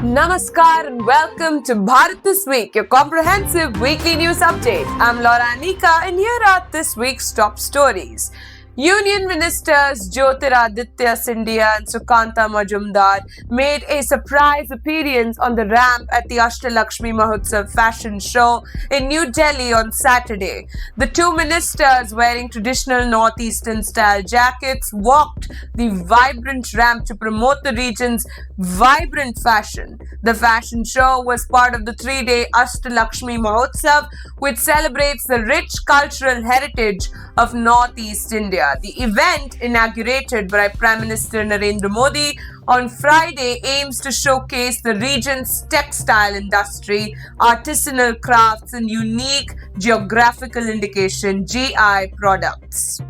Namaskar and welcome to Bharat This Week, your comprehensive weekly news update. I'm Laura Anika and here are this week's top stories. Union Ministers Jyotiraditya Scindia and Sukanta Majumdar made a surprise appearance on the ramp at the Ashtalakshmi Mahotsav fashion show in New Delhi on Saturday. The two ministers, wearing traditional northeastern style jackets, walked the vibrant ramp to promote the region's vibrant fashion. The fashion show was part of the 3-day Ashtalakshmi Mahotsav, which celebrates the rich cultural heritage of Northeast India. The event, inaugurated by Prime Minister Narendra Modi on Friday, aims to showcase the region's textile industry, artisanal crafts, and unique geographical indication (GI) products.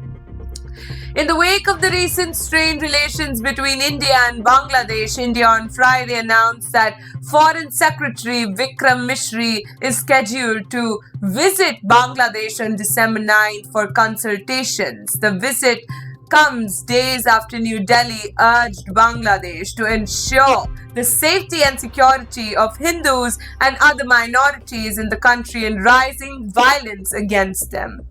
In the wake of the recent strained relations between India and Bangladesh, India on Friday announced that Foreign Secretary Vikram Misri is scheduled to visit Bangladesh on December 9th for consultations. The visit comes days after New Delhi urged Bangladesh to ensure the safety and security of Hindus and other minorities in the country and rising violence against them.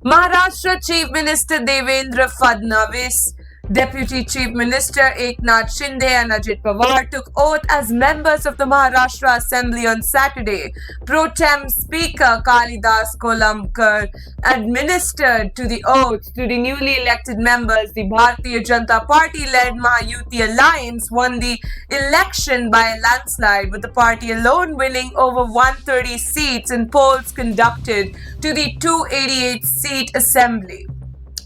Maharashtra Chief Minister Devendra Fadnavis, Deputy Chief Minister Eknath Shinde and Ajit Pawar took oath as members of the Maharashtra Assembly on Saturday. Pro Tem Speaker Kalidas Kolamkar administered to the oath to the newly elected members. The Bharatiya Janata Party-led Mahayuti Alliance won the election by a landslide, with the party alone winning over 130 seats in polls conducted to the 288-seat assembly.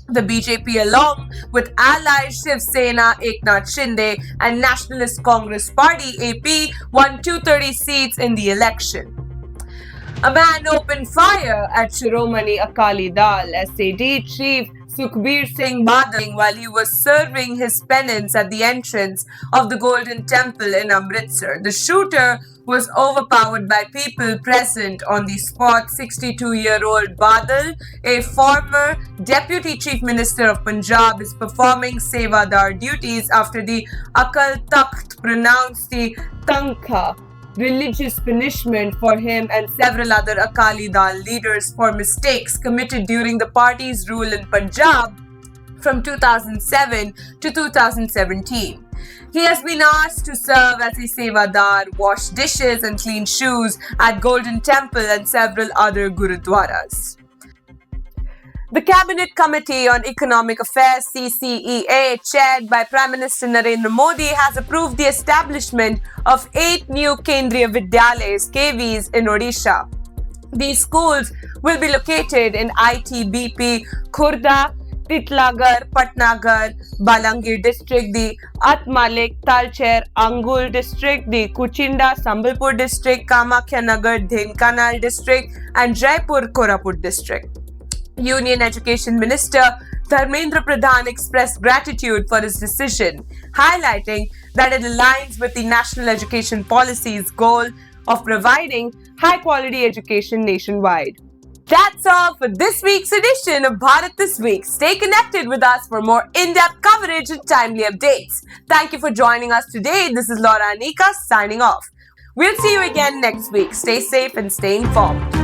The BJP, along with allies Shiv Sena, Eknath Shinde and Nationalist Congress Party (AP), won 230 seats in the election. A man opened fire at Shiromani Akali Dal (SAD) chief Sukhbir Singh Badal while he was serving his penance at the entrance of the Golden Temple in Amritsar. The shooter was overpowered by people present on the spot. 62-year-old Badal, a former Deputy Chief Minister of Punjab, is performing Sevadar duties after the Akal Takht pronounced the Tankha religious punishment for him and several other Akali Dal leaders for mistakes committed during the party's rule in Punjab from 2007 to 2017. He has been asked to serve as a sevadar, wash dishes and clean shoes at Golden Temple and several other gurudwaras. The Cabinet Committee on Economic Affairs (CCEA), chaired by Prime Minister Narendra Modi, has approved the establishment of 8 new Kendriya Vidyalayas (KVs) in Odisha. These schools will be located in ITBP, Khurda, Titlagar, Patnagar, Balangir district, the Atmalik, Talcher, Angul district, the Kuchinda, Sambalpur district, Kamakhya Nagar, Dhenkanal district, and Jaipur, Koraput district. Union Education Minister Dharmendra Pradhan expressed gratitude for his decision, highlighting that it aligns with the National Education Policy's goal of providing high-quality education nationwide. That's all for this week's edition of Bharat This Week. Stay connected with us for more in-depth coverage and timely updates. Thank you for joining us today. This is Laura Anika signing off. We'll see you again next week. Stay safe and stay informed.